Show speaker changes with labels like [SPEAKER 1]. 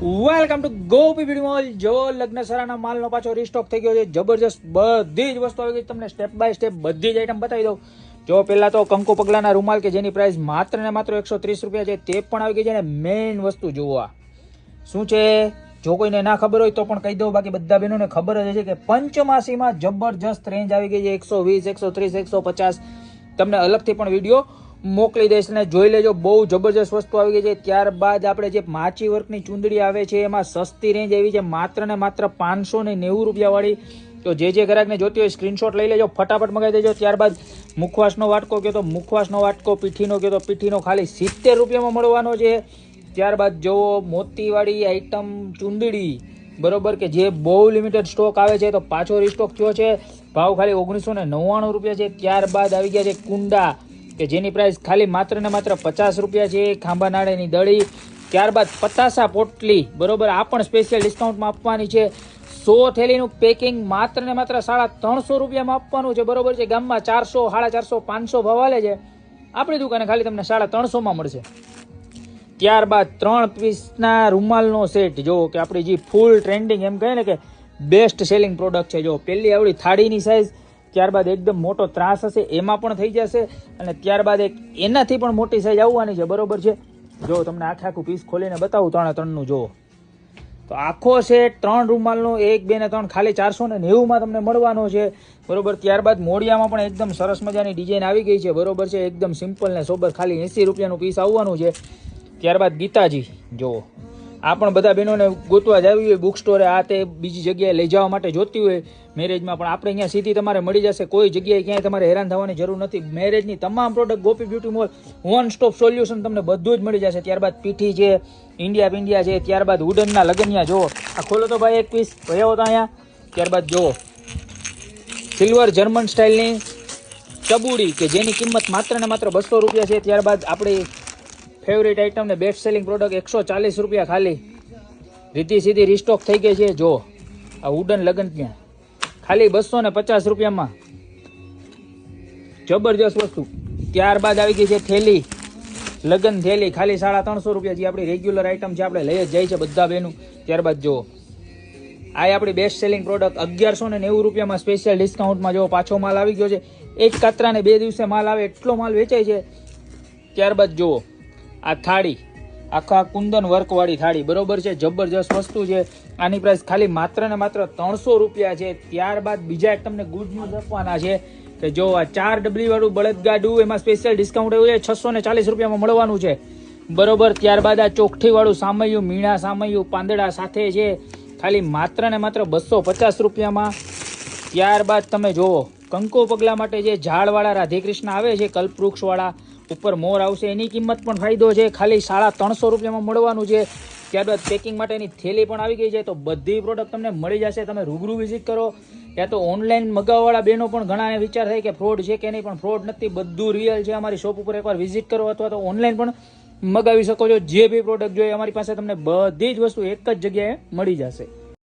[SPEAKER 1] Welcome to Gopi beauty mall. જો લગ્ન સરાના માલનો પાછો રીસ્ટોક થઈ ગયો છે. જબરજસ્ત બધી જ વસ્તુ આવી ગઈ. તમને સ્ટેપ બાય સ્ટેપ બધી જ આઈટમ બતાવી દઉં. જો પહેલા તો કંકુ પગલાના રૂમાલ કે જેની પ્રાઇસ માત્ર ને માત્ર 130 રૂપિયા છે, તે પણ આવી ગઈ છે. અને મેઇન વસ્તુ જોવા શું છે, જો કોઈને ના ખબર હોય તો પણ કહી દઉં, બાકી બધા બહેનોને ખબર જ છે કે પંચમાસીમાં જબરજસ્ત રેન્જ આવી ગઈ છે. 120, 130, 150 તમને અલગથી પણ વિડીયો મોકલી દઈશ ને જોઈ લેજો. બહુ જબરજસ્ત વસ્તુ આવી ગઈ છે. ત્યારબાદ આપણે જે માચી વર્કની ચુંદડી આવે છે એમાં સસ્તી રેન્જ આવી છે, માત્ર ને માત્ર 590 રૂપિયા વાળી. તો જે ગ્રાહકને જોતી હોય સ્ક્રીનશોટ લઈ લેજો, ફટાફટ મંગાવી દેજો. ત્યારબાદ મુખવાસનો વાટકો કહો તો મુખવાસનો વાટકો, પીઠીનો કહો તો પીઠીનો ખાલી 70 રૂપિયામાં મળવાનો છે. ત્યારબાદ જો મોતીવાળી આઈટમ ચુંદડી બરોબર કે જે બહુ લિમિટેડ સ્ટોક આવે છે, તો પાછો રીસ્ટોક થયો છે. ભાવ ખાલી 1999 રૂપિયા છે. ત્યારબાદ આવી ગયા છે કુંડા કે જેની પ્રાઇસ ખાલી માત્ર ને માત્ર 50 રૂપિયા છે. ખાંભા નાળેની દળી. ત્યારબાદ પતાસા પોટલી બરોબર, આ પણ સ્પેશિયલ ડિસ્કાઉન્ટમાં આપવાની છે. 100 થેલીનું પેકિંગ માત્ર ને માત્ર 350 રૂપિયામાં આપવાનું છે બરોબર છે. ગામમાં 400, 450, 500 ભાવ હાલે છે, આપણી દુકાને ખાલી તમને 350 મળશે. ત્યારબાદ 3 પીસના રૂમાલનો સેટ, જો કે આપણી જે ફૂલ ટ્રેન્ડિંગ એમ કહે ને કે બેસ્ટ સેલિંગ પ્રોડક્ટ છે. જો પહેલી આવડી થાળીની સાઇઝ, ત્યારબાદ એકદમ મોટો ત્રાસ હશે એમાં પણ થઈ જશે, અને ત્યારબાદ એક એનાથી પણ મોટી સાઈઝ આવવાની છે બરોબર છે. જો તમને આખું પીસ ખોલીને બતાવું 3×3 જો તો આખો સેટ 3 રૂમાલનો 1, 2 ને 3 ખાલી 490 તમને મળવાનો છે બરોબર. ત્યારબાદ મોડિયામાં પણ એકદમ સરસ મજાની ડિઝાઇન આવી ગઈ છે બરોબર છે. એકદમ સિમ્પલ ને સોબર, ખાલી 80 રૂપિયાનું પીસ આવવાનું છે. ત્યારબાદ ગીતાજી જો આ પણ બધા બહેનોને ગોતવા જ આવી હોય બુક સ્ટોરે, આ તે બીજી જગ્યાએ લઈ જવા માટે જોતી હોય મેરેજમાં, પણ આપણે અહીંયા સીધી તમારે મળી જશે. કોઈ જગ્યાએ ક્યાંય તમારે હેરાન થવાની જરૂર નથી. મેરેજની તમામ product Gopi beauty mall one stop solution તમને બધું જ મળી જશે. ત્યારબાદ પીઠી છે, ઇન્ડિયા પિંડિયા છે, ત્યારબાદ વુડનના લગનિયા જો આ ખોલો તો ભાઈ એક પીસ ભયો તો અહીંયા. ત્યારબાદ જો સિલ્વર જર્મન સ્ટાઇલની ચબુડી કે જેની કિંમત માત્ર ને માત્ર 200 રૂપિયા છે. ત્યારબાદ આપણી ફેવરેટ આઈટમ ને બેસ્ટ સેલિંગ પ્રોડક્ટ 140 રૂપિયા ખાલી, રીધી સીધી રીસ્ટોક થઈ ગઈ છે. જો આ વુડન લગન ત્યાં ખાલી 250 રૂપિયામાં, જબરજસ્ત વસ્તુ. ત્યારબાદ આવી ગઈ છે થેલી, લગન થેલી ખાલી 350 રૂપિયા, જે આપણી રેગ્યુલર આઈટમ છે, આપણે લઈ જ જાય છે બધા બેનું. ત્યારબાદ જો આ આપણી બેસ્ટ સેલિંગ પ્રોડક્ટ 1190 રૂપિયામાં સ્પેશિયલ ડિસ્કાઉન્ટમાં જો પાછો માલ આવી ગયો છે. એક કાતરાને 2 દિવસે માલ આવે એટલો માલ વેચાય છે. ત્યારબાદ જુઓ આ થાળી, આખા કુંદન વર્કવાળી થાળી બરોબર છે, જબરજસ્ત વસ્તુ છે. આની પ્રાઇસ ખાલી માત્ર ને માત્ર 300 રૂપિયા છે. ત્યારબાદ બીજા એક તમને ગુડ ન્યૂઝ આપવાના છે કે જો આ 4 ડબલી વાળું બળદગાડું એમાં સ્પેશિયલ ડિસ્કાઉન્ટ એવું છે, 640 રૂપિયામાં મળવાનું છે બરોબર. ત્યારબાદ આ ચોકઠી વાળું સામૈયું, મીણા સામૈયું પાંદડા સાથે છે, ખાલી માત્ર ને માત્ર 250 રૂપિયામાં. ત્યારબાદ તમે જુઓ કંકુ પગલા માટે જે ઝાડવાળા રાધેકૃષ્ણ આવે છે, કલ્પવૃક્ષવાળા ઉપર મોર આવશે, એની કિંમત પણ ફાયદો છે, ખાલી 350 રૂપિયામાં મળવાનું છે. ત્યારબાદ પેકિંગ માટેની થેલી પણ આવી ગઈ છે. તો બધી પ્રોડક્ટ તમને મળી જશે. તમે રૂબરૂ વિઝિટ કરો, યા તો ઓનલાઈન મગાવવાળા બહેનો પણ ઘણાને વિચાર થાય કે ફ્રોડ છે કે નહીં, પણ ફ્રોડ નથી, બધું રિયલ છે. અમારી શોપ ઉપર એકવાર વિઝિટ કરો અથવા તો ઓનલાઈન પણ મગાવી શકો છો. જે બી પ્રોડક્ટ જોઈએ અમારી પાસે તમને બધી જ વસ્તુ એક જ જગ્યાએ મળી જશે.